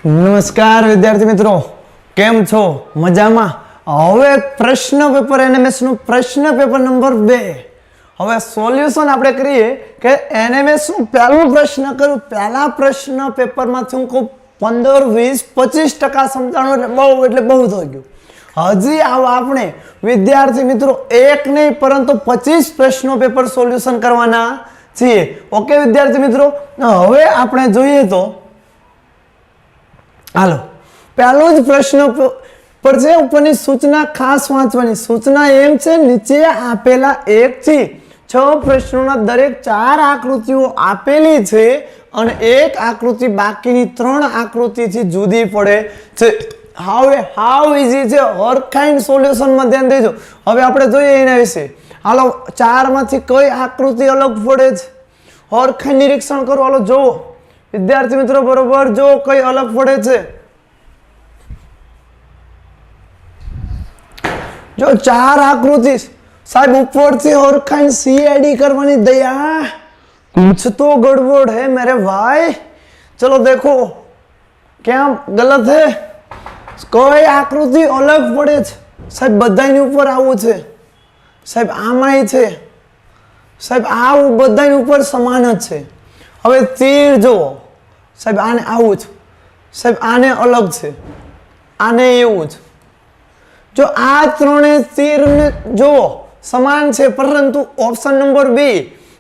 નમસ્કાર વિદ્યાર્થી મિત્રો, કેમ છો? મજામાં? હવે પ્રશ્ન પેપર એનએમએસ નું પ્રશ્ન પેપર નંબર 2. હવે સોલ્યુશન આપણે કરીએ કે એનએમએસ નું પહેલો પ્રશ્ન કરું. પહેલા પ્રશ્ન પેપરમાંથી હું કહું 15, 20, 25% સમજાણું એટલે બહુ થઈ ગયું. હજી આપણે વિદ્યાર્થી મિત્રો એક નહીં પરંતુ 25 પ્રશ્નો પેપર સોલ્યુશન કરવાના છીએ. ઓકે વિદ્યાર્થી મિત્રો, હવે આપણે જોઈએ તો હાલો, પહેલો જ પ્રશ્ન પર છે ઉપરની સૂચના ખાસ વાંચવાની. સૂચના એમ છે, નીચે આપેલા 1 થી 6 પ્રશ્નોના દરેક 4 આકૃતિઓ આપેલી છે અને એક આકૃતિ બાકીની 3 આકૃતિથી જુદી પડે છે. હાઉ ઈઝી છે, હરખાઈન સોલ્યુશનમાં ધ્યાન દેજો. હવે આપણે જોઈએ એના વિશે. હાલો, 4 માંથી કઈ આકૃતિ અલગ પડે છે? હરખાઈ નિરીક્ષણ કરો. હાલો જોવો વિદ્યાર્થી મિત્રો, બરોબર જો કઈ અલગ પડે છે. જો 4 આકૃતિ સાહેબ ઉપરથી હરખાઈ સીઆઈડી કરવાની દયા, कुछ तो गड़बड़ है मेरे भाई. चलो देखो क्या गलत है. कोई आकृति अलग પડે છે સાહેબ, બધાની ઉપર આવું છે સાહેબ, આમાંય છે સાહેબ, આવું બધાની ઉપર સમાન જ છે. હવે તીર જુઓ સાહેબ, આને આવું છે સાહેબ, આને અલગ છે, આને એવું છે. જો આ ત્રણે તીરને જુઓ સમાન છે, પરંતુ ઓપ્શન નંબર બી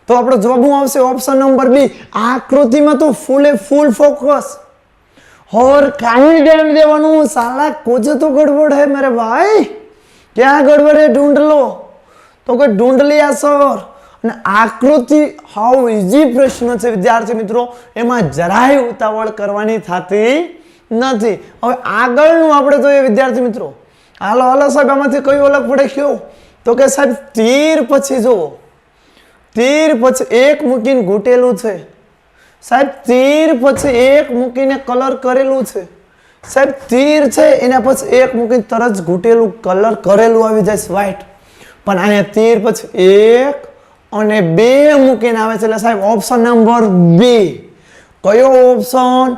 તો આપણો જવાબ આવશે ઓપ્શન નંબર બી. આકૃતિમાં તો ફૂલ ફોકસ और कानी डैम देवानू. साला कुछ तो गड़बड़ है मेरे भाई. क्या गड़बड़ है ढूंढ लो. तो कोई ढूंढ लिया सर. અને આકૃતિ હાઉ ઈઝી પ્રશ્ન છે વિદ્યાર્થી મિત્રો, એમાં જરાય ઉતાવળ કરવાની થતી નથી. હવે આગળનું આપણે જોઈએ વિદ્યાર્થી મિત્રો. હાલો સાહેબ, આમાંથી કયું અલગ પડે કયો? તો કે સાહેબ તીર પછી જુઓ, તીર પછી એક મૂકીને ઘૂંટેલું છે સાહેબ, તીર પછી એક મૂકીને કલર કરેલું છે સાહેબ, તીર છે એના પછી એક મૂકીને તરત ઘૂંટેલું કલર કરેલું આવી જાય છે વ્હાઈટ. પણ અહીંયા તીર પછી 1 અને 2 મૂકીને આવે છે એટલે સાહેબ ઓપ્શન નંબર બી. કયો ઓપ્શન?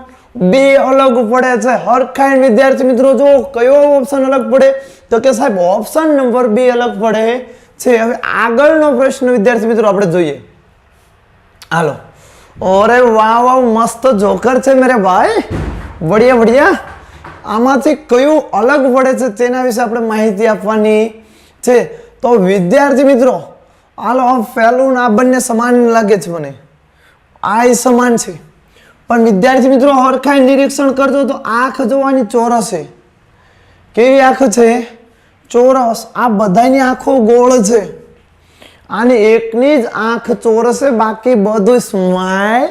બી અલગ પડે છે. હરખાઈ વિદ્યાર્થી મિત્રો જો કયો ઓપ્શન અલગ પડે? તો કે સાહેબ ઓપ્શન નંબર બી અલગ પડે છે. હવે આગળનો પ્રશ્ન વિદ્યાર્થી મિત્રો આપણે જોઈએ. હાલો, અરે વાહ મસ્ત જોકર છે મેરે ભાઈ, બઢિયા. આમાંથી કયું અલગ પડે છે તેના વિશે આપણે માહિતી આપવાની છે. તો વિદ્યાર્થી મિત્રો હાલો, પહેલું આ બંને સમાન લાગે છે મને, આ સમાન છે. પણ વિદ્યાર્થી મિત્રો હરખાઈ નિરીક્ષણ કરજો તો આંખ જોવાની ચોરસ છે. કેવી આંખ છે? ચોરસ. આ બધાની આંખો ગોળ છે, આની એકની જ આંખ ચોરસ છે, બાકી બધું સ્માઈલ,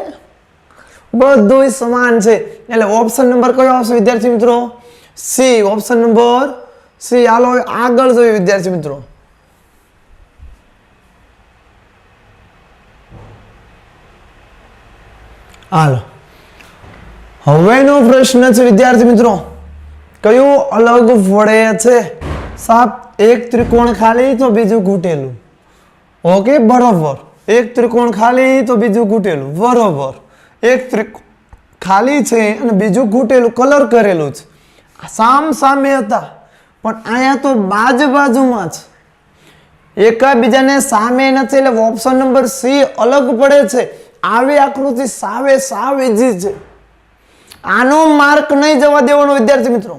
બધું સમાન છે. એટલે ઓપ્શન નંબર કયો આવશે વિદ્યાર્થી મિત્રો? સી. ઓપ્શન નંબર સી. હાલો આગળ જોઈએ વિદ્યાર્થી મિત્રો. હાલો, હવેનો પ્રશ્ન છે વિદ્યાર્થી મિત્રો, કયું અલગ પડે છે? સાહેબ એક ત્રિકોણ ખાલી તો બીજું ઘૂંટેલું. ઓકે બરોબર. એક ત્રિકોણ ખાલી તો બીજું ઘૂંટેલું. બરોબર. એક ત્રિકોણ ખાલી છે અને બીજું ઘૂંટેલું કલર કરેલું છે. સામે હતા પણ અહીંયા તો બાજુમાં છે, એકબીજાને સામે નથી એટલે ઓપ્શન નંબર સી અલગ પડે છે. આવી આકૃતિ સાવ ઈઝી છે. આનો માર્ક નહીં જવા દેવાનો વિદ્યાર્થી મિત્રો.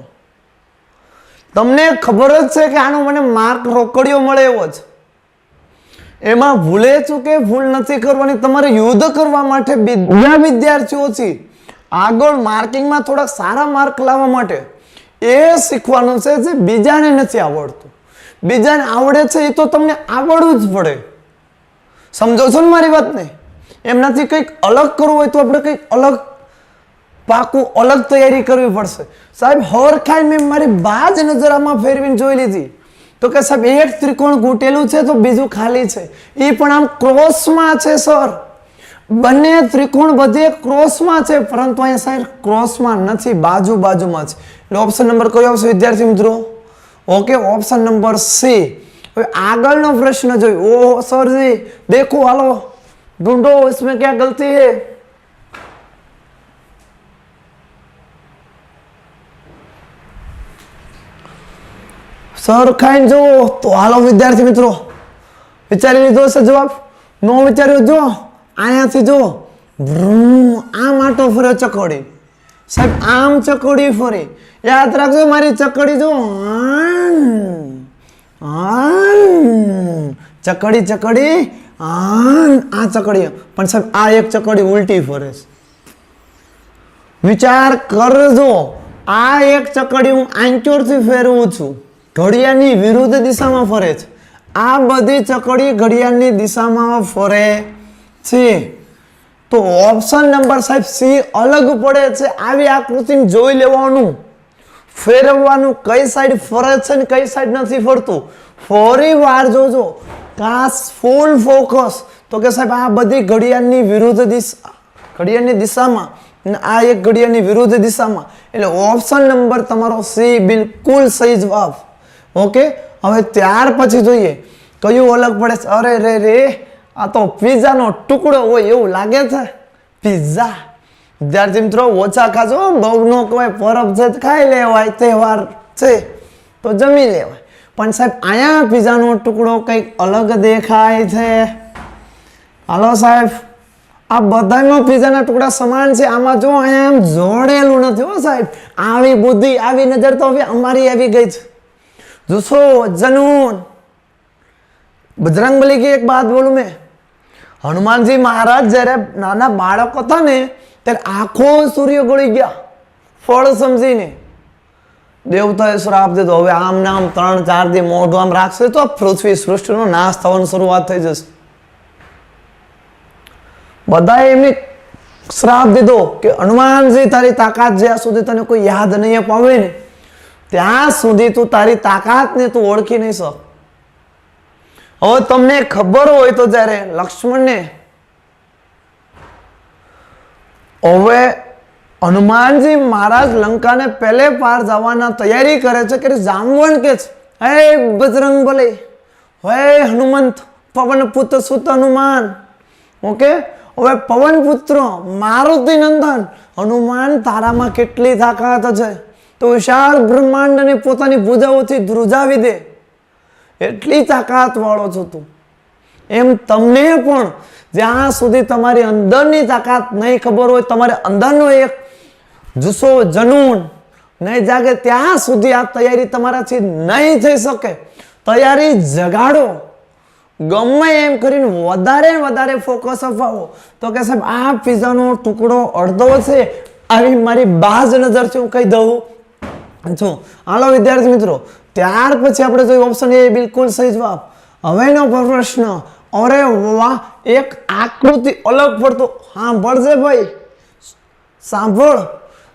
તમને ખબર જ છે કે આનો મને માર્ક રોકડીઓ મળે એવો છે. એમાં ભૂલે ચૂકે ભૂલ નથી કરવાની. તમારે યુદ્ધ કરવા માટે બીજા વિદ્યાર્થીઓથી આગળ માર્કિંગમાં થોડાક સારા માર્ક લાવવા માટે એ શીખવાનું છે જે બીજાને નથી આવડતું. બીજાને આવડે છે એ તો તમને આવડવું જ પડે. સમજો છો ને મારી વાતને? એમનાથી કંઈક અલગ કરવું હોય તો આપણે કંઈક અલગ પાકું અલગ તૈયારી કરવી પડશે. સાહેબ હરખાઈ મેં મારી બાજ નજરામાં ફેરવીને જોઈ લીધી તો કે સાહેબ એક ત્રિકોણ ઘૂંટેલું છે તો બીજું ખાલી છે, એ પણ આમ ક્રોસમાં છે સર. બંને ત્રિકોણ બધે ક્રોસમાં છે, પરંતુ અહીંયા સાહેબ ક્રોસમાં નથી, બાજુમાં છે. એટલે ઓપ્શન નંબર કયો આવશે વિદ્યાર્થી મિત્રો? ઓકે, ઓપ્શન નંબર સી. હવે આગળનો પ્રશ્ન જોઈ. ઓહ સરજી દેખો, હાલો ढूंढो इसमें क्या गलती है. સરખાઈને જુઓ તો હાલો વિદ્યાર્થી મિત્રો, વિચારી લીધો હશે જવાબ? નો વિચાર્યો જો અહીંયાથી જો આમ આટો ફરે ચકોડી, સાહેબ આમ ચકોડી ફરે, યાદ રાખજો મારી ચકડી જો ચકડી ચકડી આ ચકડી, પણ સાહેબ આ એક ચકડી ઉલટી ફરે છે. વિચાર કરજો, આ એક ચકડી હું આંચોરથી ફેરવું છું, ઘડિયાળની વિરુદ્ધ દિશામાં ફરે છે. આ બધી ચકડી ઘડિયાળની દિશામાં ફરે છે. તો ઓપ્શન નંબર સાહેબ સી અલગ પડે છે. આવી આકૃતિને જોઈ લેવાનું, ફેરવવાનું, કઈ સાઈડ ફરે છે ને કઈ સાઈડ નથી ફરતું. ફરી વાર જોજો, ખાસ ફૂલ ફોકસ. તો કે સાહેબ આ બધી ઘડિયાળની વિરુદ્ધ દિશા, ઘડિયાળની દિશામાં, આ એક ઘડિયાળની વિરુદ્ધ દિશામાં, એટલે ઓપ્શન નંબર તમારો સી બિલકુલ સહી જવાબ. ઓકે, હવે ત્યાર પછી જોઈએ કયું અલગ પડે છે. અરે રે રે, આ તો પિઝાનો ટુકડો હોય એવું લાગે છે. પિઝા વિદ્યાર્થી મિત્રો ઓછા ખાજો, બહુ નો કહેવાય, પરબ છે ખાઈ લેવાય, તહેવાર છે તો જમી લેવાય. પણ સાહેબ અહીંયા પિઝાનો ટુકડો કંઈક અલગ દેખાય છે. હાલો સાહેબ, આ બધામાં પિઝાના ટુકડા સમાન છે, આમાં જો અહીંયા એમ જોડેલું નથી હો સાહેબ. આવી બુદ્ધિ, આવી નજર તો હવે અમારી આવી ગઈ છે. જોશો જનૂન, બજરંગબલી की एक बात बोलूं मैं, हनुमानजी महाराज जયારે નાના બાળક હતા ને ત્યારે આખો સૂર્ય ગળી ગયા ફળ સમજીને. દેવતાએ શ્રાપ દીધો, હવે આમ નામ 3-4 દી મોઢું આમ રાખશે તો પૃથ્વી સૃષ્ટિનો નાશ થવાની શરૂઆત થઈ જશે. બધાએ એમને શ્રાપ દીધો કે હનુમાનજી તારી તાકાત જ્યાં સુધી તને કોઈ યાદ નહીં અપાવે ને ત્યાં સુધી તું તારી તાકાતને તું ઓળખી નહીં શક. હવે તમને ખબર હોય તો જ્યારે લક્ષ્મણને હવે હનુમાનજી મહારાજ લંકાને પહેલે પાર જવાના તૈયારી કરે છે કે જામવન કે છે, હે બજરંગબલી, હે હનુમંત, પવન પુત્ર સુત હનુમાન. ઓકે, હવે પવન પુત્ર મારુતિ નંદન હનુમાન, તારામાં કેટલી તાકાત છે તો વિશાળ બ્રહ્માંડને પોતાની ભુજાઓથી ધ્રુજાવી દે એટલી તાકાત વાળો છો તું. એમ તમને પણ જ્યાં સુધી તમારી અંદરની તાકાત નહીં ખબર હોય, તમારે અંદરનો એક જુસ્સો જનૂન નહીં જાગે ત્યાં સુધી આ તૈયારી તમારાથી નહીં થઈ શકે. તૈયારી જગાડો, ગમે એમ કરીને વધારે ફોકસ અપાવો. તો કે સાહેબ આ પિઝાનો ટુકડો અડધો છે, આવી મારી બાજ નજરથી હું કહી દઉં છું. હાલો વિદ્યાર્થી મિત્રો, ત્યાર પછી આપણે જોઈએ ઓપ્શન એ બિલકુલ સહી જવાબ. હવેનો પ્રશ્ન, અરે વાહ, એક આકૃતિ અલગ પડતો, સાંભળજે ભાઈ, સાંભળ.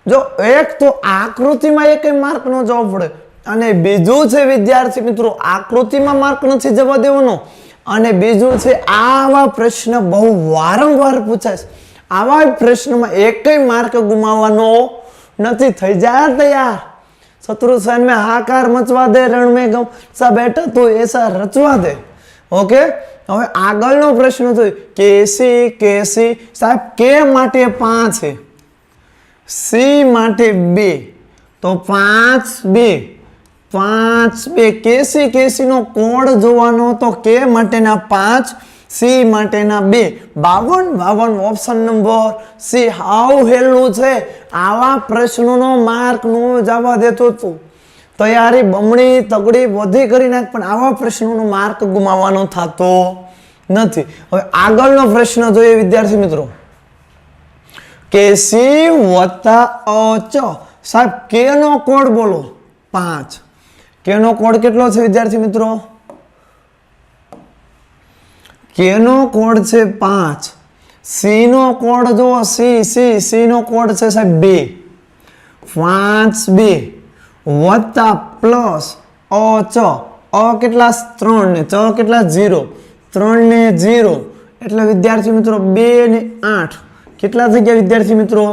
જો એક તો આકૃતિમાં એક માર્ક નો જવાબ પડે, અને બીજું છે વિદ્યાર્થી મિત્રો આકૃતિમાં માર્ક નથી જવા દેવાનો, અને બીજું છે આવા પ્રશ્ન બહુ વારંવાર પૂછાય છે. આવા પ્રશ્નમાં એકય માર્ક ગુમાવવાનો નથી. થઈ જાય તૈયાર. शत्रु सैन में हाकार मचवा दे, रण में गम सा बैठा तो ऐसा रचवा दे. ओके, હવે આગળનો પ્રશ્ન છે કેસી કેસી. સાહેબ કે માટે 5 છે, સી માટે 2, તો 5 2 કેસી કેસી નો કોડ જોવાનો, તો કે માટેના 5, સી માટેના 2, 52 ઓપ્શન નંબર સી. હાવ હેલું છે, આવા પ્રશ્નોનો માર્ક નો જવા દેતો તું. તૈયારી બમણી તગડી બધી કરી નાખ, પણ આવા પ્રશ્નોનો માર્ક ગુમાવવાનો થતો નથી. હવે આગળનો પ્રશ્ન જોઈએ વિદ્યાર્થી મિત્રો, કે સી વત્તા ચ. સાહેબ કે નો કોડ બોલો 5. કે નો કોડ કેટલો છે વિદ્યાર્થી મિત્રો? કે નો કોડ છે 5. સી નો કોડ જો સી નો કોડ છે સાહેબ 2. 5 2 વત્તા પ્લસ અ ચ. અ કેટલા 3 ને ચ કેટલા 0. 3 ને 0 એટલે વિદ્યાર્થી મિત્રો 2 ને 8 કેટલા થઈ ગયા વિદ્યાર્થી મિત્રો?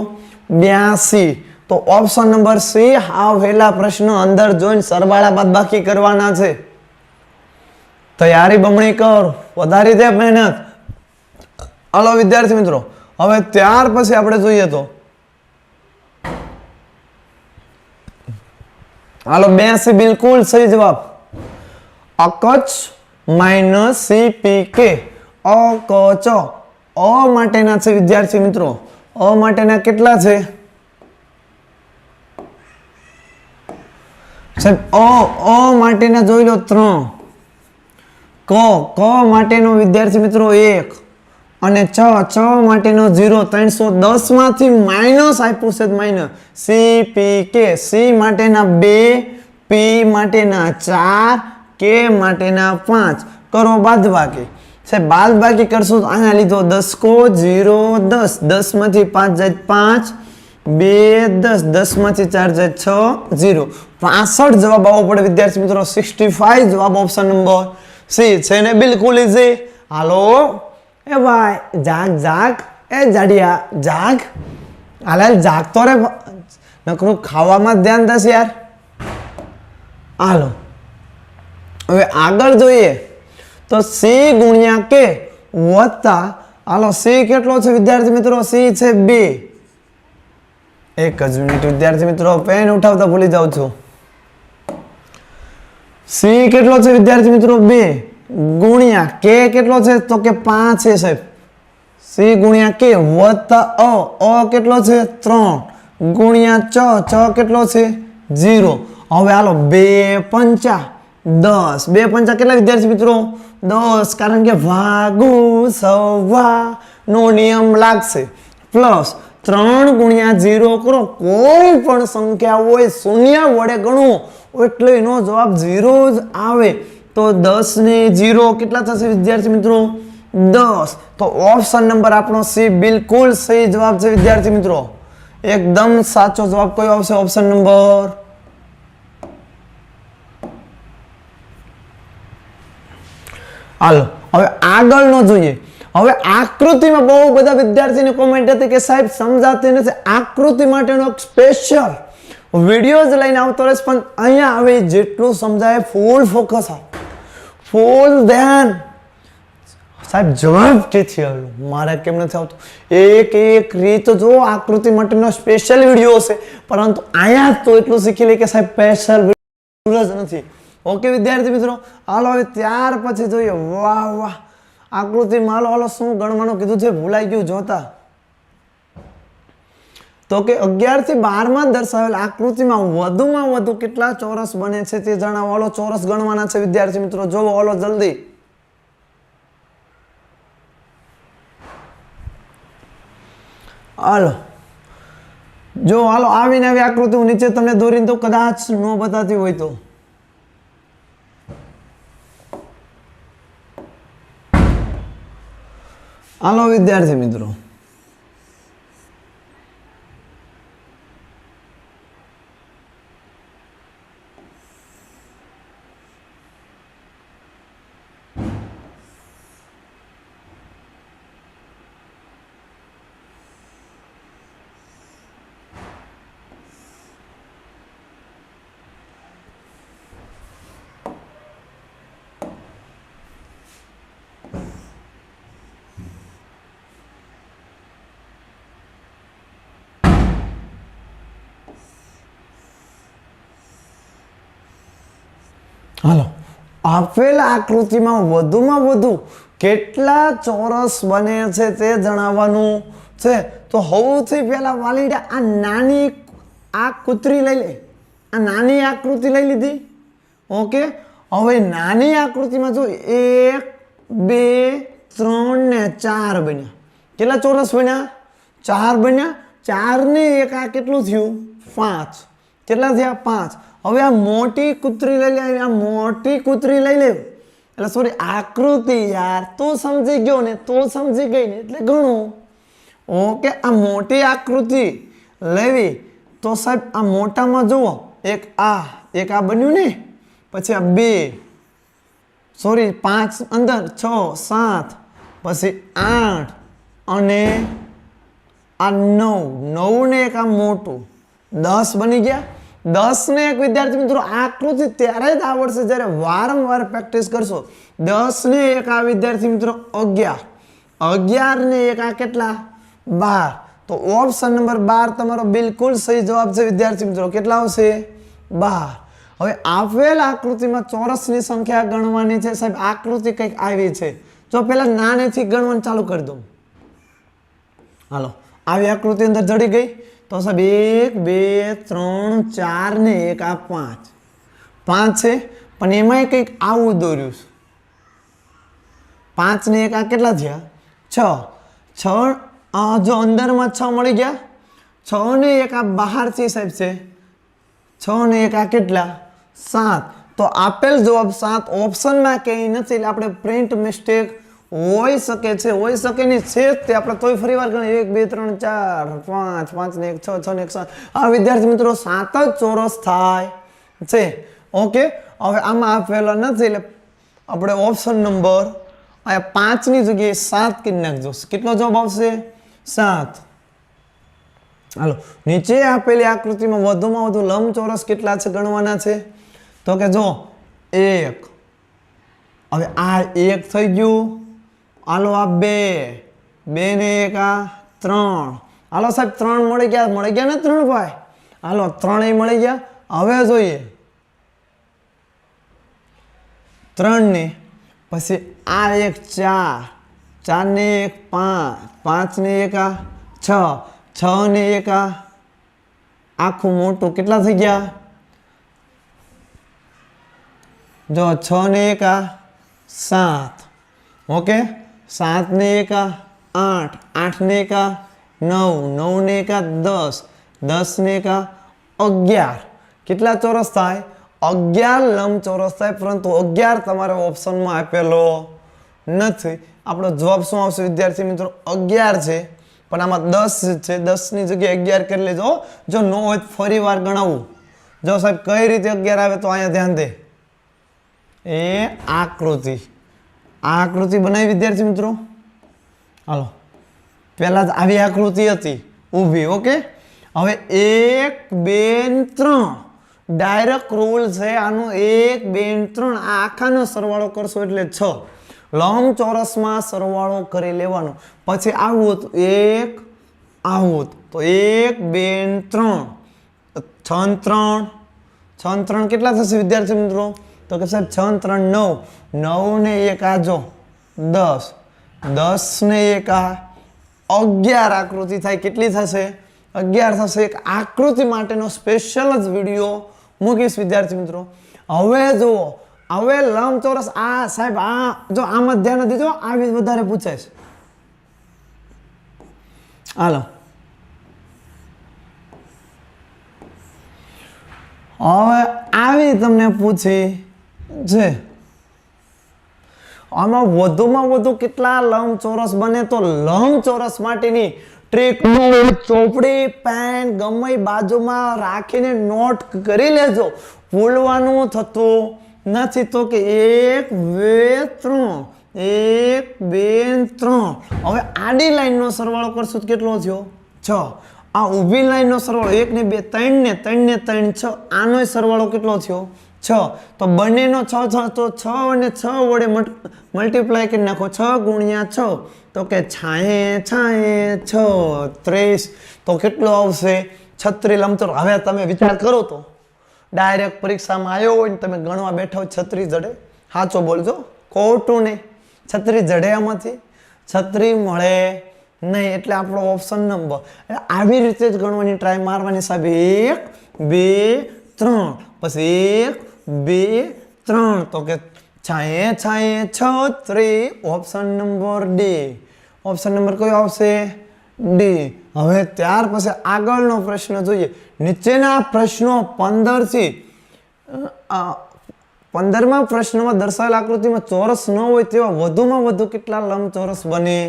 82. તો ઓપ્શન નંબર સી. હાવ હેલા પ્રશ્ન અંદર જોઈને સરવાળા બાદબાકી કરવાના છે. તૈયારી બમણી કર, વધારી દે મહેનત. હાલો વિદ્યાર્થી મિત્રો, હવે ત્યાર પછી આપણે જોઈએ તો હાલો 82 બિલકુલ સહી જવાબ. અકચ માઇનસ CPK અકચ અ માટેના છે વિદ્યાર્થી મિત્રો, અ માટેના કેટલા છે સાહેબ? અ માટેના જોઈ લો 3, ક માટેનો વિદ્યાર્થી મિત્રો 1 અને છ માટેનો 0. 310 માંથી માઇનસ આપ્યું છે, માઇનસ CPK, C માટેના 2, P માટેના 4, K માટેના 5. કરો બાદબાકી સાહેબ, બાદબાકી કરશો તો આના લીધો 10 કો 0 10, 10 માંથી 5 જાય 5, 2 10, 10 માંથી 4 જાય 6 0. 65 જવાબ આવવો પડે વિદ્યાર્થી મિત્રો, 65 જવાબ ઓપ્શન નંબર સી છે ને બિલકુલ ઈઝી. હાલો એ ભાઈ જાગ એ જાડિયા જાગ, હાલ જાગતો રે, નકરું ખાવામાં ધ્યાન દસ યાર. હાલો હવે આગળ જોઈએ તો C ગુણ્યા K વત્તા, હાલો C કેટલો છે વિદ્યાર્થી મિત્રો? C છે 2. એક જ મિનિટ વિદ્યાર્થી મિત્રો, પેન ઉઠાવતા ભૂલી જાઉં છું. C કેટલો છે વિદ્યાર્થી મિત્રો? 2 ગુણ્યા K કેટલો છે તો કે 5 છે સાહેબ. C ગુણ્યા K વત્તા અ કેટલો છે? 3 ગુણ્યા ચ કેટલો છે? 0. હવે હાલો 2 પંચા 10, 2 પંચા કેટલા વિદ્યાર્થી મિત્રો? 10, કારણ કે ભાગુ સવા નો નિયમ લાગશે. પ્લસ 3 ગુણ્યા 0 કરો, કોઈ પણ સંખ્યા હોય શૂન્ય વડે ગણો એટલે એનો જવાબ 0 જ આવે. તો 10 ને 0 કેટલા થશે વિદ્યાર્થી મિત્રો? 10. તો ઓપ્શન નંબર આપણો સી બિલકુલ સહી જવાબ છે વિદ્યાર્થી મિત્રો, એકદમ સાચો જવાબ કયો આવશે? Option number. હાલો હવે આગળનો જોઈએ. હવે આકૃતિમાં બહુ બધા વિદ્યાર્થીની કોમેન્ટ હતી કે સાહેબ સમજાતી નથી, આકૃતિ માટેનો સ્પેશિયલ વિડીયો જ લઈને આવતો રહેશે, પણ અહીંયા હવે જેટલું સમજાય ફૂલ ફોકસ આપ, ફૂલ ધ્યાન. સાહેબ જવાબ તેથી આવ્યો, મારે કેમ નથી આવતું? એક રીત જો આકૃતિ માટેનો સ્પેશિયલ વિડીયો હશે, પરંતુ અહીંયા તો એટલું શીખી લે કે સાહેબ સ્પેશિયલ વિડીયો જ નથી. ઓકે વિદ્યાર્થી મિત્રો, હાલો હવે ત્યાર પછી જોઈએ. વાહ આકૃતિમાં હાલો શું ગણવાનું કીધું છે ભૂલાઈ ગયું જોતા. તો કે 11 થી 12 માં દર્શાવેલ આકૃતિમાં વધુમાં વધુ કેટલા ચોરસ બને છે તે જણાવો. હાલો ચોરસ ગણવાના છે વિદ્યાર્થી મિત્રો, જોવો હાલો જલ્દી. હાલો જો હાલો આવીને આવી આકૃતિ હું નીચે તમને દોરીને તો કદાચ ન બતાતી હોય તો. હાલો વિદ્યાર્થી મિત્રો, હાલો આપેલ આકૃતિમાં વધુમાં વધુ કેટલા ચોરસ બને છે તે જણાવવાનું છે. તો સૌથી પહેલા વાલીડા આ નાની આ કૂતરી લઈ લે, આ નાની આકૃતિ લઈ લીધી. ઓકે હવે નાની આકૃતિમાં જો 1 2 3 ને 4 બન્યા. કેટલા ચોરસ બન્યા? 4 બન્યા. 4 ને 1 આ કેટલું થયું? 5. કેટલા થયા? 5. હવે આ મોટી કૂતરી લઈ લે, આ મોટી કૂતરી લઈ લે, એટલે સોરી આકૃતિ યાર, તું સમજી ગયો ને, તું સમજી ગઈ ને એટલે ઘણું. ઓકે આ મોટી આકૃતિ લેવી તો સાહેબ આ મોટામાં જુઓ, એક આ બન્યું ને, પછી આ 2 સોરી 5 અંદર 6 7 પછી 8 અને આ 9 ને એક આ મોટું 10 બની ગયા. 10 ને એક વિદ્યાર્થી મિત્રો આકૃતિ ત્યારે જ આવડશે જ્યારે વારંવાર પ્રેક્ટિસ કરશો. 10 ને એક આ વિદ્યાર્થી મિત્રો 11, 11 ને એક આ કેટલા? 12. તો ઓપ્શન નંબર 12 તમારો બિલકુલ સહી જવાબ છે વિદ્યાર્થી મિત્રો. કેટલા આવશે? 12. હવે આપેલ આકૃતિમાં ચોરસની સંખ્યા ગણવાની છે સાહેબ. આકૃતિ કંઈક આવી છે. જો પેલા નાનેથી ગણવાનું ચાલુ કરી દઉં. હાલો, આવી આકૃતિ અંદર જડી ગઈ તો સાહેબ 1 2 3 4 ને 1 આ 5 5 છે, પણ એમાંય કંઈક આવું દોર્યું છે. 5 ને 1 આ કેટલા થયા? 6 6 જો અંદરમાં 6 મળી ગયા. 6 ને 1 આ બહારથી સાહેબ છે. 6 ને 1 આ કેટલા? 7. તો આપેલ જવાબ 7 ઓપ્શનમાં ક્યાંય નથી, એટલે આપણે પ્રિન્ટ મિસ્ટેક હોઈ શકે છે. હોઈ શકે નહીં છે તે આપણે તોય ફરી વાર ગણીએ. 1 2 3 4 5 5 ને 1 6 6 ને 1 7. આ વિદ્યાર્થી મિત્રો 7 જ ચોરસ થાય છે. ઓકે, હવે આમાં આપેલા નથી એટલે આપણે ઓપ્શન નંબર અહીંયા 5 ની જગ્યાએ 7 કરી નાખજો. કેટલો જવાબ આવશે? 7. હાલો, નીચે આપેલી આકૃતિમાં વધુમાં વધુ લંબચોરસ કેટલા છે ગણવાના છે? તો કે જો 1. હવે આ 1 થઈ ગયું. હાલો, આ 2 2 ને 1 આ 3. હાલો સાહેબ 3 મળી ગયા ને 3 ભાઈ? હાલો 3 એ મળી ગયા. હવે જોઈએ 3 ને પછી આ 1 4 4 ને 1 5 5 ને 1 આ 6 6 ને 1 આ આખું મોટું કેટલા થઈ ગયા? જો 6 ને 1 આ 7. ઓકે, 7 ને 1 આ 8 8 ને 1 આ 9 9 ને 1 આ 10 10 ને 1 આ 11. કેટલા ચોરસ થાય? 11 લંબચોરસ થાય, પરંતુ 11 તમારે ઓપ્શનમાં આપેલો નથી. આપણો જવાબ શું આવશે વિદ્યાર્થી મિત્રો? 11 છે, પણ આમાં 10 છે. 10 ની જગ્યાએ 11 કરી લેજો. જો ન હોય ફરી વાર ગણાવું. જો સાહેબ કઈ રીતે 11 આવે તો અહીંયા ધ્યાન દે. એ આકૃતિ બનાવી વિદ્યાર્થી મિત્રો. હાલો, પહેલા જ આવી આકૃતિ હતી ઊભી. ઓકે, હવે 1 2 3 ડાયરેક્ટ રૂલ છે આનો. 1 2 3 આ આખાનો સરવાળો કરશો એટલે 6. લંબચોરસમાં સરવાળો કરી લેવાનો. પછી આવું હતું 1 આવું તો 1 2 3 6 3 6 3 કેટલા થશે વિદ્યાર્થી મિત્રો? તો કે સાહેબ 6 3 9 9 ને 1 આ જો 10 10 ને 1 આ 11 આકૃતિ થાય. કેટલી થશે? 11 થશે. એક આકૃતિ માટેનો સ્પેશિયલ જ વિડીયો મૂકીશ વિદ્યાર્થી મિત્રો. હવે જુઓ, હવે લંબચોરસ આ સાહેબ આ જો આમાં ધ્યાન દીધો, આવી વધારે પૂછાય છે. હાલો, હવે આવી તમને પૂછી છે આમાં વધુમાં વધુ કેટલા લંબચોરસ બને? તો લંબચોરસ માટેની ટ્રીક ચોપડી પેન ગમે બાજુમાં રાખીને નોટ કરી લેજો. ભૂલવાનું થતું નથી. તો કે 1 2 3 1 2 3. હવે આડી લાઈનનો સરવાળો કરશું તો કેટલો થયો? 6. આ ઊભી લાઈનનો સરવાળો 1 ને 2 3 ને 3 ને 3 6. આનો સરવાળો કેટલો થયો? 6. તો બંનેનો 6 6 તો 6 અને 6 વડે મલ્ટીપ્લાય કરી નાખો. 6 ગુણ્યા 6 તો કે 6 30. તો કેટલો આવશે? 36 લંબચોરસ. હવે તમે વિચાર કરો તો ડાયરેક્ટ પરીક્ષામાં આવ્યો હોય ને તમે ગણવા બેઠા હોય 36 જડે. સાચો બોલજો, ખોટું નહીં. 36 જડે આમાંથી 36 મળે નહીં. એટલે આપણો ઓપ્શન નંબર આવી રીતે જ ગણવાની ટ્રાય મારવાની સાહેબ. 1 2 3 પછી 1 2 3 તો કે 36. Option number D. Option number કયો આવશે? ડી. હવે ત્યાર પછી આગળનો પ્રશ્ન જોઈએ. નીચેના પ્રશ્નો 15 થી 15મા પ્રશ્નમાં દર્શાવેલ આકૃતિમાં ચોરસ ન હોય તેવા વધુમાં વધુ કેટલા લંબચોરસ બને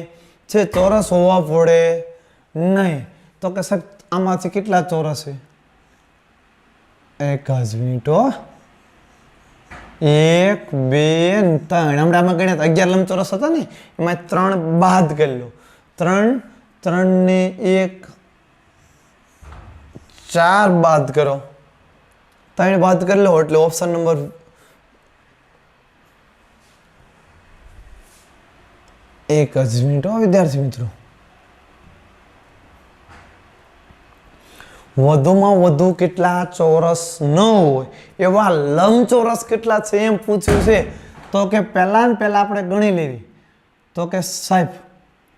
છે? ચોરસ હોવા પડે નહીં. તો કે સાહેબ આમાંથી કેટલા ચોરસ છે? એક જ મિનિટ. 1 2 3 હમણાં ગણ્યા 11 લંબચોરસ હતા ને, એમાં 3 બાદ કરી લો. 3 ને 1 4 બાદ કરો. 3 બાદ કરી લો એટલે ઓપ્શન નંબર એક જ મિનિટ વિદ્યાર્થી મિત્રો. વધુમાં વધુ કેટલા ચોરસ ન હોય એવા લંબચોરસ કેટલા છે એમ પૂછ્યું છે. તો કે પહેલા ને પહેલા આપણે ગણી લેવી. તો કે સાહેબ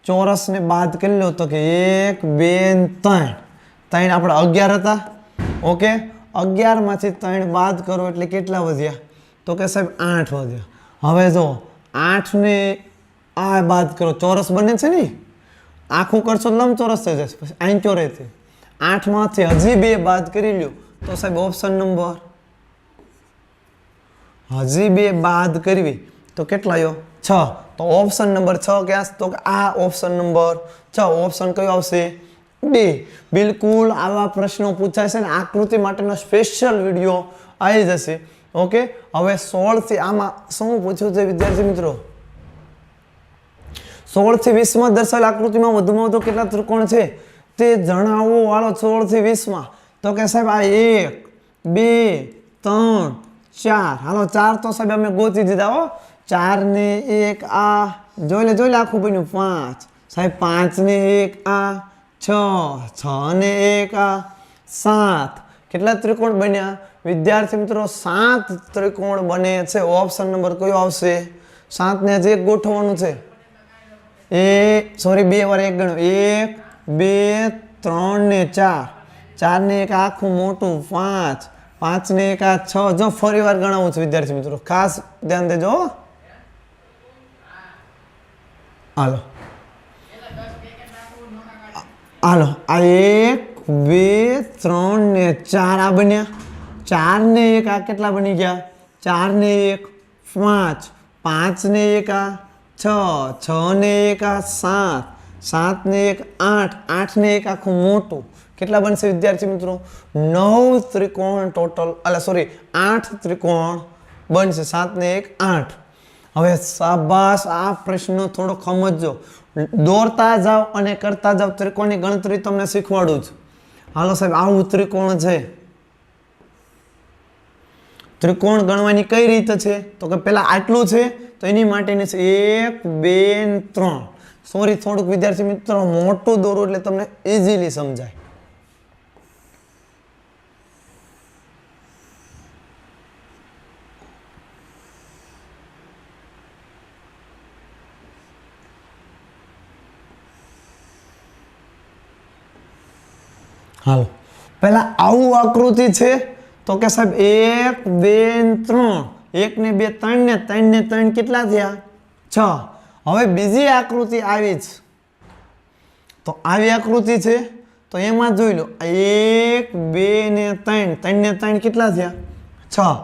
ચોરસને બાદ કરી લો. તો કે 1 2 3 3 આપણે 11 હતા. ઓકે 11 માંથી 3 બાદ કરો એટલે કેટલા વધ્યા? તો કે સાહેબ 8 વધ્યા. હવે જો 8 ને આ બાદ કરો, ચોરસ બને છે ને, આખું કરશો લંબચોરસ થઈ જશે. પછી 8 8 માંથી હજી 2 બાદ કરી લ્યો. તો સાહેબ ઓપ્શન નંબર હજી 2 બાદ કરવી તો કેટલા આવ્યો? 6. તો ઓપ્શન નંબર 6 ક્યાં? તો આ ઓપ્શન નંબર 6. ઓપ્શન કયો આવશે? ડી. બિલકુલ આવા પ્રશ્નો પૂછાય છે ને આકૃતિ માટેનો સ્પેશિયલ વિડીયો આવી જશે. ઓકે હવે 16 થી આમાં શું પૂછ્યું છે વિદ્યાર્થી મિત્રો? 16 થી 20 માં દર્શાવેલ આકૃતિમાં વધુમાં વધુ કેટલા ત્રિકોણ છે તે જણાવો. હાલો 16 થી 20 માં. તો કે સાહેબ આ 1 2 3 4. હાલો 4 તો સાહેબ અમે ગોતી દીધા હો. 4 ને 1 આ જોઈ લે આખું બન્યું 5. સાહેબ 5 ને 1 આ 6. 6 ને 1 આ 7. કેટલા ત્રિકોણ બન્યા વિદ્યાર્થી મિત્રો? 7 ત્રિકોણ બને છે. ઓપ્શન નંબર કયો આવશે? 7 ને હજી 1 ગોઠવવાનું છે. સોરી 2 વાર 1 ગણો. 1 2 3 ને 4. 4 ને 1 આખું મોટું 5. 5 ને 1 આ 6. જો ફરી વાર ગણાવું છું વિદ્યાર્થી મિત્રો, ખાસ ધ્યાન દેજો. હાલો હાલો આ 1 2 3 ને 4 આ બન્યા. 4 ને 1 આ કેટલા બની ગયા? 4 ને 1 5. 5 ને 1 આ 6. 6 ને 1 આ 7. 7 ને 1 8. 8 ને 1 આખું મોટું કેટલા બનશે વિદ્યાર્થી મિત્રો? 9 ત્રિકોણ ટોટલ, એટલે સોરી 8 ત્રિકોણ બનશે. 7 ને 1 8. હવે શાબાશ, આ પ્રશ્ન થોડો સમજજો. દોરતા જાઓ અને કરતા જાઓ. ત્રિકોણની ગણતરી તમને શીખવાડું છું. હાલો સાહેબ આવું ત્રિકોણ છે. ત્રિકોણ ગણવાની કઈ રીત છે? તો કે પેલા આટલું છે તો એની માટેની છે 1 2 3. સોરી થોડુંક વિદ્યાર્થી મિત્રો મોટું દોરો એટલે તમને ઇઝીલી સમજાય. હાલો પેલા આવું આકૃતિ છે તો કે સાહેબ 1 2 3. 1 ને 2 3 ને 3 ને 3 કેટલા થયા? 6. હવે બીજી આકૃતિ આવી છે તો આવી આકૃતિ છે તો એમાં જોઈ લો 1 2 ને 3. 3 ને 3 કેટલા થયા? 6.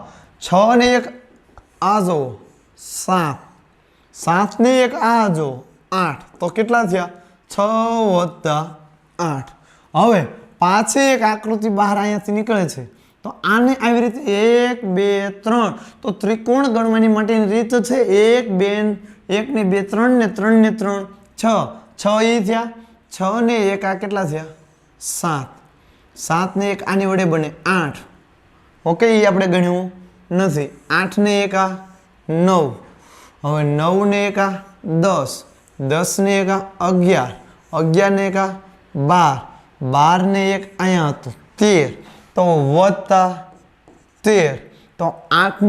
6 ને 1 આ જો 7. 7 ને 1 આ જો 8. તો કેટલા થયા? 6 વત્તા 8. હવે પાછી એક આકૃતિ બહાર અહીંયાથી નીકળે છે તો આને આવી રીતે 1 2 3. તો ત્રિકોણ ગણવાની માટેની રીત છે 1 2 1 ને 2 3 ને 3 ને 3 6. 6 એ થયા. 6 ને 1 આ કેટલા થયા? 7. 7 ને 1 આની વડે બને 8. ઓકે એ આપણે ગણ્યું નથી. 8 ને 1 આ 9. હવે 9 ને 1 આ 10. 10 ને 1 આ 11. 11 ને 1 આ 12. 12 ને 1 અહીંયા હતું 13. તો વત્તા 13. તો 8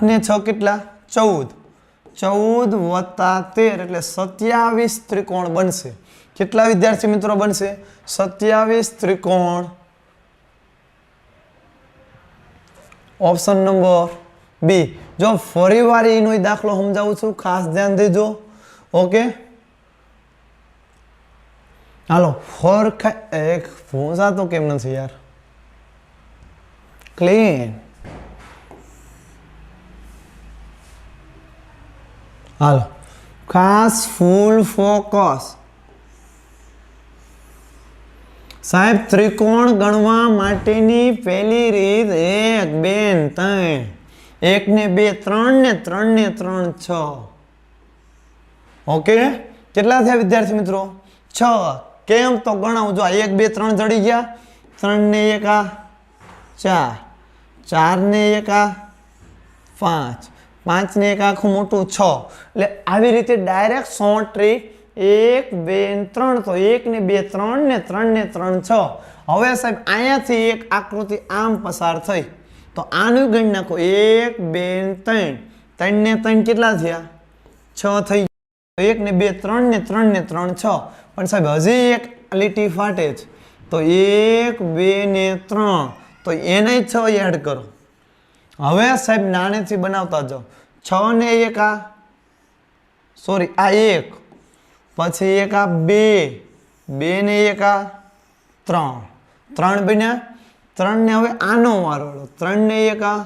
ને 6 કેટલા? 14. 14 વત્તા 13 એટલે 27 ત્રિકોણ બનશે. કેટલા વિદ્યાર્થી મિત્રો બનશે? 27 ત્રિકોણ. Option number B. જો ફરી વાર એનો દાખલો સમજાવું છું, ખાસ ધ્યાન દેજો. ઓકે હાલો એક ભૂંસા તો કેમ નથી યાર? ક્લીન. હાલો ખાસ ફૂલ ફોકસ. સાહેબ ત્રિકોણ ગણવા માટેની પહેલી રીત 1 2 3. 1 ને 2 3 ને 3 ને 3 6. ઓકે કેટલા થયા વિદ્યાર્થી મિત્રો? 6. કેમ તો ગણાવું. જો 1 2 3 જડી ગયા. 3 ને 1 આ 4. 4 ને 1 આ 5. 5 ને 1 આખું મોટું 6. એટલે આવી રીતે ડાયરેક્ટ 100 ટ્રી 1 2 અને 3 તો 1 ને 2 3 ને 3 ને 3 6 હવે સાહેબ અહીંયાથી એક આકૃતિ આમ પસાર થઈ તો આનું ગણ નાખો 1 2 3 3 ને 3 કેટલા થયા 6 થઈ 1 ને 2 3 ને 3 ને 3 6 પણ સાહેબ હજી એક લીટી ફાટે છે તો 1 2 ને 3 તો એને 6 એડ કરો હવે સાહેબ નાનેથી બનાવતા જાઓ 6 ને 1 આ સોરી આ 1 પછી 1 આ 2 2 ને 1 આ 3 3 બન્યા 3 ને હવે આનો વારો 3 ને 1 આ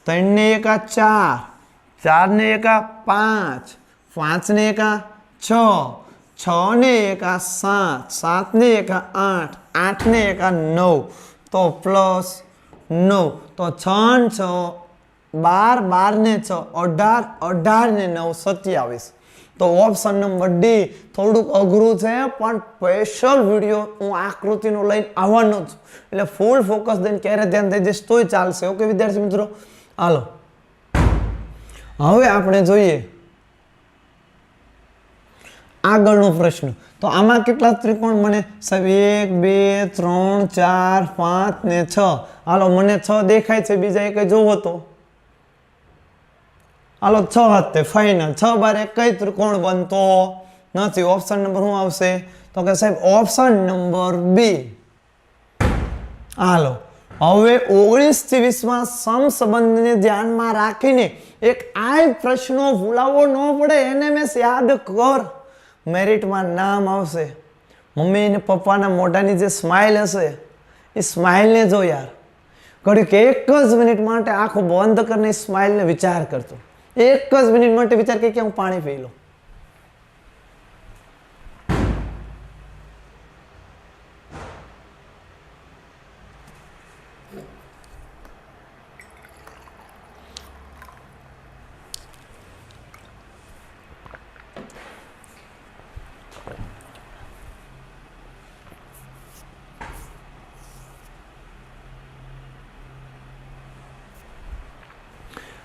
3 ને 1 આ 4 4 ને 1 આ 5 5 ને 1 આ 6 6 ને 1 આ 7 7 ને 1 આ 8 8 ને 1 આ 9 તો પ્લસ 9 તો 6 ને 6 12 12 ને 6 18 18 ને 9 27 તો ઓપ્શન નંબર ડી થોડુંક અઘરું છે પણ સ્પેશિયલ વિડીયો હું આકૃતિનો લઈને આવવાનો છું એટલે ફૂલ ફોકસ દઈને ક્યારે ધ્યાન થઈ જશે તોય ચાલશે ઓકે વિદ્યાર્થી મિત્રો હાલો હવે આપણે જોઈએ આગળનો પ્રશ્ન તો આમાં કેટલા ત્રિકોણ બને સાહેબ 1 2 3 4 5 ને 6 હાલો મને 6 દેખાય છે બીજા એક જોવો તો હાલો 6 હતે ફાઇનલ 6 બાર એક કઈ ત્રિકોણ બનતો નથી ઓપ્શન નંબર શું આવશે તો કે સાહેબ ઓપ્શન નંબર બી હાલો હવે 19 થી 20 માં સમસંબંધને ધ્યાનમાં રાખીને એક આ પ્રશ્નો ભૂલાવો ન પડે એનએમએસ યાદ કર મેરિટમાં નામ આવશે મમ્મી અને પપ્પાના મોઢાની જે સ્માઇલ હશે એ સ્માઇલને જો યાર ઘડીક એક જ મિનિટ માટે આંખો બંધ કરીને સ્માઇલને વિચાર કરતો એક જ મિનિટ માટે વિચાર કે હું પાણી પી લઉં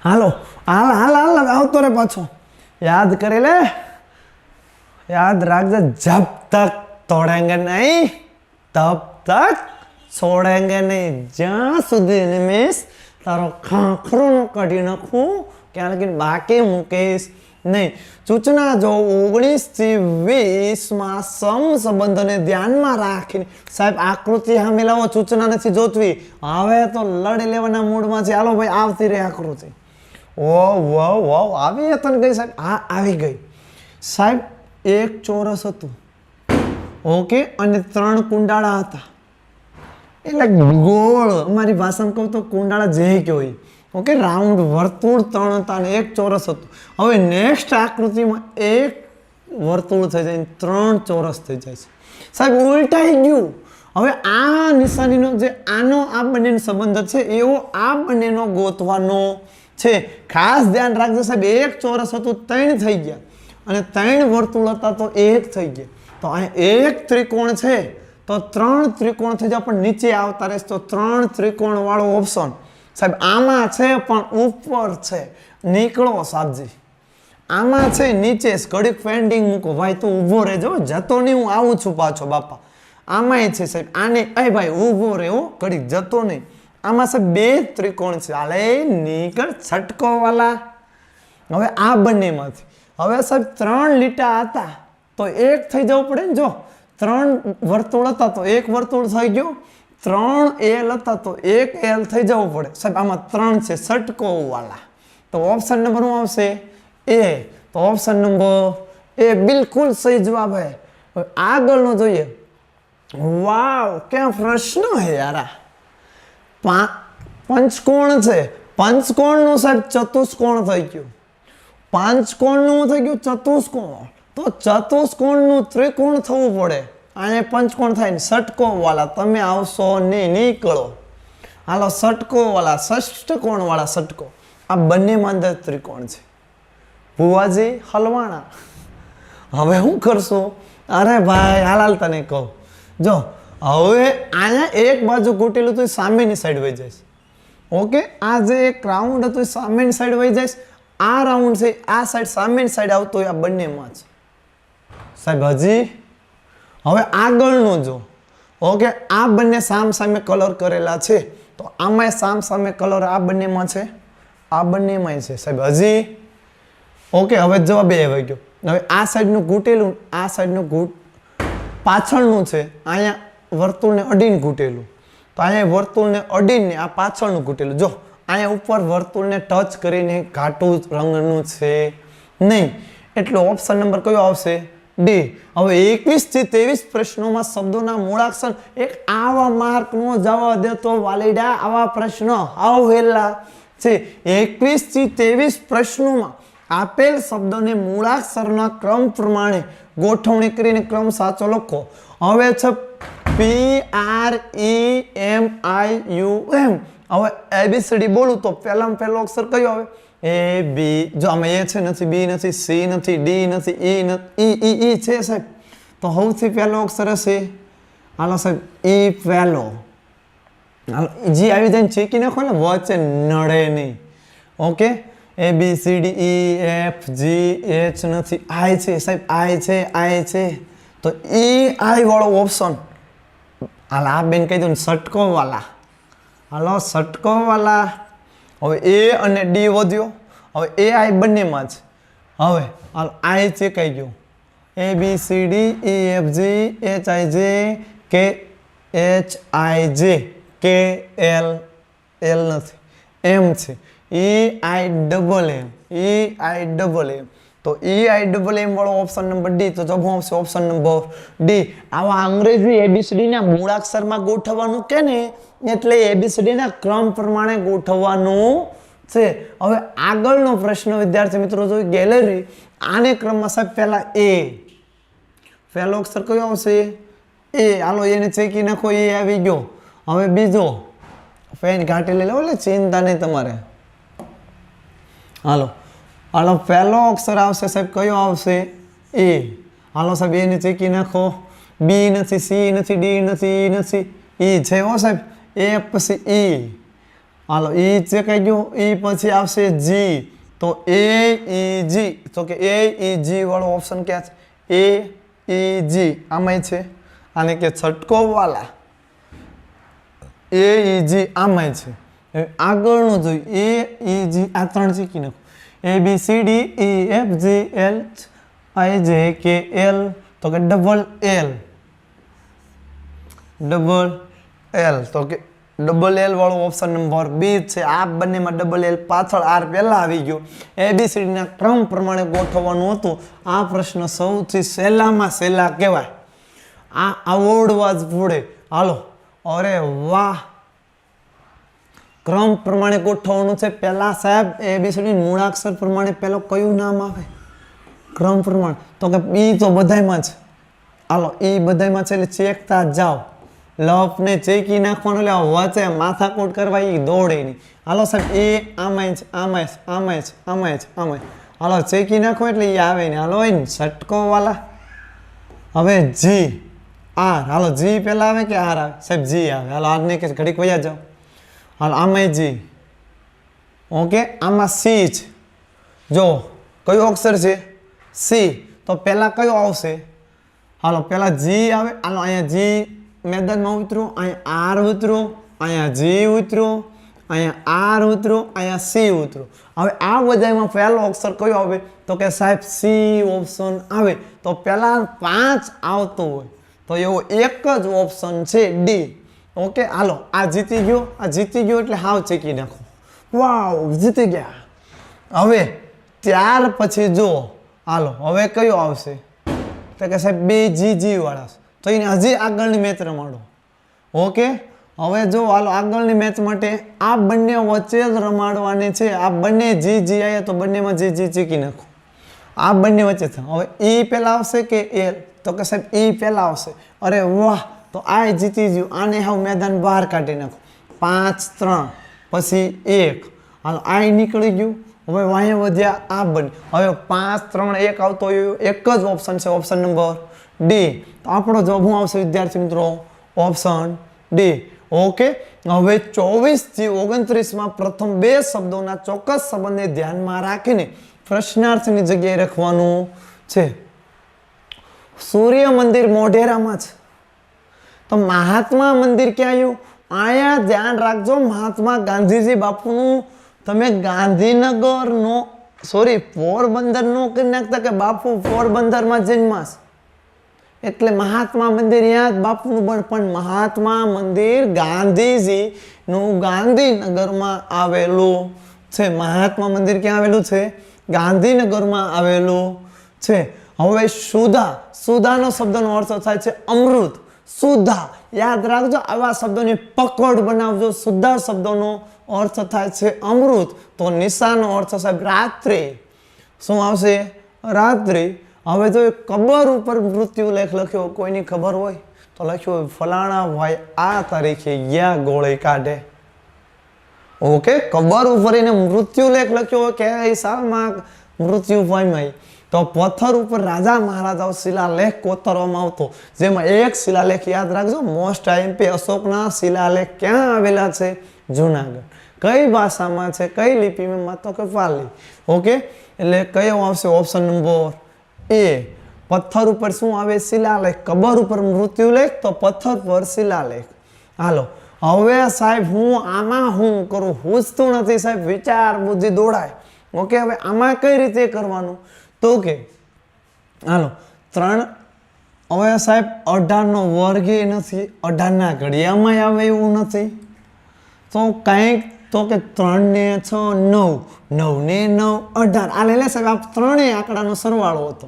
હાલો હાલ હાલ હાલ આવતો રે પાછો યાદ કરી લે યાદ રાખજે જબ તક તોડેંગે નહીં તબ તક છોડેંગે નહીં જ્યાં સુધી નિમેશ તારો ખાખરો ન કાઢી નાખું ક્યાં લગીને બાકી મૂકીશ નહીં સૂચના જો 19 થી 20 માં સમસંબંધોને ધ્યાનમાં રાખીને સાહેબ આકૃતિ સામે લાવો સૂચના નથી જોતવી હવે તો લડી લેવાના મૂડમાં છે હાલો ભાઈ આવતી રહે આકૃતિ ઓ વાવ વાવ આવી હતી ગઈ સાહેબ હા આવી ગઈ સાહેબ એક ચોરસ હતું ઓકે અને 3 કુંડાળા હતા એટલે ગોળ અમારી ભાષામાં કહું તો કુંડાળા જે કહેવાય ઓકે રાઉન્ડ વર્તુળ 3 હતા અને એક ચોરસ હતું હવે નેક્સ્ટ આકૃતિમાં એક વર્તુળ થઈ જાય 3 ચોરસ થઈ જાય છે સાહેબ ઉલટાઈ ગયું હવે આ નિશાનીનો જે આનો આ બંનેનો સંબંધ છે એવો આ બંનેનો ગોતવાનો છે ખાસ ધ્યાન રાખજો સાહેબ એક ચોરસ હતું 3 થઈ ગયા અને 3 વર્તુળ હતા તો 1 થઈ ગયા તો અહીં એક ત્રિકોણ છે તો 3 ત્રિકોણ થઈ જાય પણ નીચે આવતા રહેશે તો 3 ત્રિકોણ વાળો ઓપ્શન સાહેબ આમાં છે પણ ઉપર છે નીકળો સાબજી આમાં છે નીચે ઘડીક પેન્ડિંગ મૂકો ભાઈ તું ઊભો રહેજો જતો નહીં હું આવું છું પાછો બાપા આમાંય છે સાહેબ આને એ ભાઈ ઊભો રહેવો ઘડીક જતો નહીં આમાં સાહેબ 2 ત્રિકોણ છે હાલે નીકળ છટકો વાલા હવે આ બંનેમાંથી હવે સાહેબ 3 લીટા હતા તો એક થઈ જવું પડે ને જો 3 વર્તુળ હતા તો એક વર્તુળ થઈ ગયો 3 એલ હતા તો એક એલ થઈ જવું પડે સાહેબ આમાં 3 છે છટકો વાલા તો ઓપ્શન નંબર શું આવશે એ તો ઓપ્શન નંબર એ બિલકુલ સહી જવાબ હે આગળનો જોઈએ વાવ ક્યાં પ્રશ્ન હે યાર પંચકોણ છે પંચકોણનું સાહેબ ચતુષ્કોણ થઈ ગયું પાંચકોણનું થઈ ગયું ચતુષ્કોણ તો ચતુષ્કોણનું ત્રિકોણ થવું પડે અહીંયા પંચકોણ થાય ને ષટકો વાળા તમે આવશો ને નીકળો હાલો ષટકો વાળા ષષ્ઠકોણ વાળા ષટકો આ બંનેમાં અંદર ત્રિકોણ છે ભુવાજી હલવાણા હવે શું કરશો અરે ભાઈ હાલ તને કહું જો હવે અહીંયા એક બાજુ ગોટેલું તો સામેની સાઈડ વહી જાય ઓકે આ જે એક રાઉન્ડ હતો સામેની સાઈડ વહી જાય આ રાઉન્ડ છે આ સાઈડ સામેની સાઈડ આવતો હોય આ બંનેમાં જ સાહેબ હજી હવે આગળનું જો ઓકે આ બંને સામ સામે કલર કરેલા છે તો આમાં સામ સામે કલર આ બંનેમાં છે આ બંનેમાં છે સાહેબ હજી ઓકે હવે જવાબ એ આવી ગયો હવે આ સાઈડનું ઘૂંટેલું આ સાઈડનું પાછળનું છે અહીંયા વર્તુળને અડીને ઘૂંટેલું તો અહીંયા વર્તુળને અડીને આ પાછળનું ઘૂંટેલું જો અહીંયા ઉપર વર્તુળને ટચ કરીને ઘાટું રંગનું છે નહીં એટલે ઓપ્શન નંબર કયો આવશે ડી હવે 21 થી 23 પ્રશ્નોમાં શબ્દોના મૂળાક્ષર એક આવા માર્કનો જવાબ દેતો વાલીડા આવા પ્રશ્નો આવેલા છે 21 થી 23 પ્રશ્નોમાં આપેલ શબ્દોને મૂળાક્ષરના ક્રમ પ્રમાણે ગોઠવણી કરીને ક્રમ સાચો લખો હવે છે PREMIUM હવે ABCD બોલું તો પહેલામાં પહેલો અક્ષર કયો આવે A B જો આમાં A છે નથી B નથી C નથી D નથી E છે સાહેબ તો સૌથી પહેલો અક્ષર હશે હાલો સાહેબ E પહેલો હાલો જી આવી જાય ચેકી નાખો ને વચ્ચે નડે નહીં okay A B C D E F G H નથી I છે સાહેબ I છે તો E I વાળો ઓપ્શન હાલ આ બેન કહી દો ને સટકો વાલા હાલો સટકો વાલા હવે A અને D વધ્યો હવે A I બંનેમાં જ હવે હાલ I છે કઈ ગયો A B C D E F G H I J K H I J K L L નથી M છે E I double M તો E I double M વાળો ઓપ્શન નંબર ડી તો જવાબ આવશે ઓપ્શન નંબર ડી આવા અંગ્રેજી ABCD ના મૂળાક્ષરમાં ગોઠવવાનું કે ને એટલે ABCD ના ક્રમ પ્રમાણે ગોઠવવાનું છે હવે આગળનો પ્રશ્ન વિદ્યાર્થી મિત્રો જોઈ ગેલેરી આને ક્રમમાં સાહેબ પહેલા A પહેલો અક્ષર કયો આવશે A હાલો એને ચેકી નાખો એ આવી ગયો હવે બીજો પેન ઘાટી લઈ લો એટલે ચિંતા નહીં તમારે હાલો પહેલો અક્ષર આવશે સાહેબ કયો આવશે A હાલો સાહેબ એને ચેકી નાખો B નથી C નથી D નથી E નથી E છે હો સાહેબ A પછી E હાલો E ચેકાઈ ગયો E પછી આવશે G તો A E G તો કે A E G વાળો ઓપ્શન ક્યાં છે A E G આમાં છે આને કે છટકો વાલા A E G આમાં છે આગળનું જોઈ A E G આ ત્રણ ચેકી નાખો A B C D E F G H I J K L તો કે ડબલ L તો કે ડબલ L વાળો ઓપ્શન નંબર બી છે આ બંનેમાં ડબલ L પાછળ R પહેલા આવી ગયો ABCD ના ક્રમ પ્રમાણે ગોઠવવાનું હતું આ પ્રશ્ન સૌથી સહેલામાં સહેલા કહેવાય આ આવડવા જ પડે હાલો અરે વાહ ક્રમ પ્રમાણે ગોઠવવાનું છે પહેલા સાહેબ ABCD મૂળાક્ષર પ્રમાણે પહેલો કયું નામ આવે ક્રમ પ્રમાણે તો કે ઈ તો બધાયમાં છે હાલો ઈ બધાયમાં છે એટલે ચેકતા જાઓ લપને ચેકી નાખવાનું એટલે વચ્ચે માથાકૂટ કરવા એ દોડે નહીં હાલો સાહેબ એ આમાંય હાલો ચેકી નાખો એટલે એ આવે ને હાલો ને છટકો વાલા હવે G R હાલો G પહેલા આવે કે R આવે સાહેબ G આવે હાલો આરને કે ઘડીક વયા જાઓ હાલ આમાં G ઓકે આમાં C છે જો કયો અક્ષર છે C તો પહેલા કયો આવશે હાલો પહેલા G આવે હાલો અહીંયા G મેદાનમાં ઉતરો અહીંયા R ઉતરો અહીંયા G ઉતરો અહીંયા R ઉતરો અહીંયા C ઉતરો હવે આ બધામાં પહેલો અક્ષર કયો આવે તો કે સાહેબ C ઓપ્શન આવે તો પહેલા 5 આવતો હોય તો એવો એક જ ઓપ્શન છે ડી ઓકે હાલો આ જીતી ગયો એટલે હાવ ચેકી નાખો વાવ જીતી ગયા હવે ત્યાર પછી જો હાલો હવે કયો આવશે તો કે સાહેબ બે G વાળા તો એને હજી આગળની મેચ રમાડો ઓકે હવે જો હાલો આગળની મેચ માટે આ બંને વચ્ચે જ રમાડવાની છે આ બંને G આવ્યા તો બંનેમાં G ચેકી નાખો આ બંને વચ્ચે થાય હવે E પહેલા આવશે કે L તો કે સાહેબ E પહેલા આવશે અરે વાહ તો આ જીતી ગયું આને હાવ મેદાન બહાર કાઢી નાખો 5-3 પછી 1 હાલો આ નીકળી ગયું હવે વાંહે વધ્યા આ બંને હવે 5-3-1 આવતો એક જ ઓપ્શન છે ઓપ્શન નંબર ડી તો આપણો જવાબ શું આવશે વિદ્યાર્થી મિત્રો ઓપ્શન ડી ઓકે હવે 24 થી 29 માં પ્રથમ બે શબ્દોના ચોક્કસ સંબંધને ધ્યાનમાં રાખીને પ્રશ્નાર્થની જગ્યાએ લખવાનું છે સૂર્ય મંદિર મોઢેરામાં છે. તો મહાત્મા મંદિર ક્યાં આવ્યું? અહીંયા ધ્યાન રાખજો, મહાત્મા ગાંધીજી બાપુનું તમે ગાંધીનગરનો પોરબંદર નો કરી નાખતા કે બાપુ પોરબંદરમાં જન્માસ, એટલે મહાત્મા મંદિર યાદ બાપુનું પણ મહાત્મા મંદિર ગાંધીજીનું ગાંધીનગરમાં આવેલું છે. મહાત્મા મંદિર ક્યાં આવેલું છે? ગાંધીનગરમાં આવેલું છે. હવે સુધાનો શબ્દનો અર્થ થાય છે અમૃત. સુધા યાદ રાખજો, આવા શબ્દોની પકડ બનાવજો. સુધા શબ્દોનો અર્થ થાય છે અમૃત. તો નિશાનો અર્થ સાહેબ રાત્રિ. શું આવશે? રાત્રિ. હવે જો કબર ઉપર મૃત્યુ લેખ લખ્યો, કોઈની ખબર હોય તો લખ્યું ફલાણા ભાઈ આ તારીખે ગયા ગોળી કાઢે. ઓકે, કબર ઉપર એને મૃત્યુ લેખ લખ્યો કે એ સાલમાં મૃત્યુ પામ્યા. તો પથ્થર ઉપર રાજા મહારાજાઓ શિલાલેખ કોતરવામાં આવતો, જેમાં એક શિલાલેખ યાદ રાખજો, મોસ્ટ આઈએમપી અશોકના શિલાલેખ ક્યાં આવેલા છે? જુનાગઢ. કઈ ભાષામાં છે? કઈ લિપિમાં? તો કે પાલી. ઓકે, એટલે કયો આવશે? ઓપ્શન નંબર એ. પથ્થર ઉપર શું આવે? શિલાલેખ. કબર ઉપર મૃત્યુલેખ, તો પથ્થર પર શિલાલેખ. હાલો, હવે સાહેબ હું આમાં હું કરું? પૂછતું નથી સાહેબ, વિચાર બુદ્ધિ દોડાય. ઓકે, હવે આમાં કઈ રીતે કરવાનું? તો કે હાલો 3. હવે સાહેબ 18 નો વર્ગ એ નથી, 18 ના ઘડિયામાં આવે એવું નથી. તો કંઈક તો કે 3 ને 6 9, 9 ને 9 18. આ લે સાહેબ, આ ત્રણેય આંકડાનો સરવાળો હતો.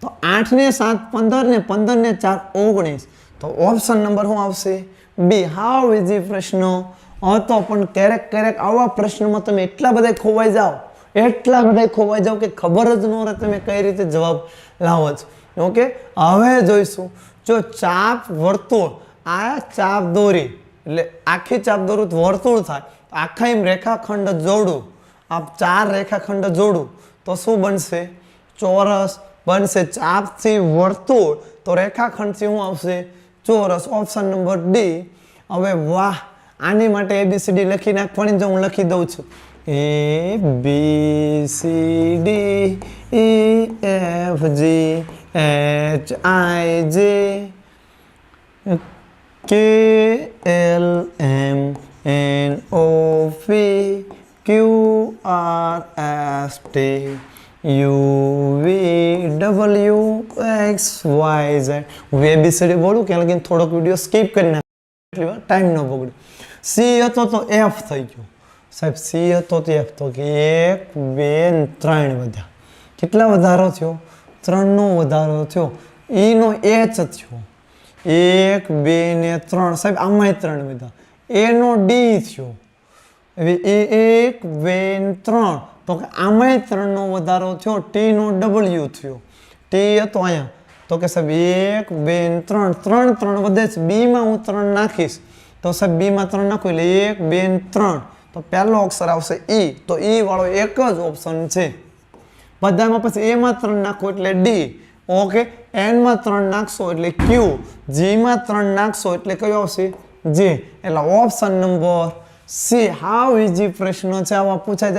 તો 8 ને 7 15 ને 15 ને 4 19. તો ઓપ્શન નંબર શું આવશે? બી. હાવ ઇઝી પ્રશ્ન હતો, પણ ક્યારેક આવા પ્રશ્નમાં તમે એટલા બધા ખોવાઈ જાઓ કે ખબર જ ન રહે તમે કઈ રીતે જવાબ લાવો છો. ઓકે, હવે જોઈશું. જો ચાપ વર્તુળ, આ ચાપ દોરી એટલે આખી ચાપ દોરું વર્તુળ થાય, આખા એમ રેખાખંડ જોડું, આ 4 રેખાખંડ જોડું તો શું બનશે? ચોરસ બનશે. ચાપથી વર્તુળ તો રેખાખંડથી શું આવશે? ચોરસ. Option number D. હવે વાહ, આની માટે ABCD લખી નાખવાની, જો હું લખી દઉં છું. ABCD EFG HIJ KLMNOP QRST UVWXYZ. હું ABCD બોલું કે લગીને થોડોક વિડીયો સ્કીપ કરી નાખ્યો, ટાઈમ ન બગડે. સી હતો તો F થઈ ગયો સાહેબ. સી હતો તો F. તો કે 1 2 3 વધ્યા. કેટલા વધારો થયો? 3 નો વધારો થયો. ઈ નો H થયો. 1 2 ને 3 સાહેબ, આમાંય 3 વધ્યા. A નો D થયો. હવે 1 2 3 તો કે આમાંય 3 નો વધારો થયો. T નો W થયો. T હતો અહીંયા તો કે સાહેબ 1 2 3 3 વધે છે. B માં હું 3 નાખીશ તો સાહેબ B માં 3 નાખું એટલે 1 2 3. તો પહેલો અક્ષર આવશે ઈ. તો ઈ વાળો એક જ ઓપ્શન છે. બધામાં પછી A માં 3 નાખો એટલે D. ઓકે, N માં 3 નાખશો એટલે Q. G માં 3 નાખશો એટલે કયો આવશે? J. એટલે ઓપ્શન નંબર C. હાવ ઇઝી પ્રશ્ન છે, આવા પૂછાય.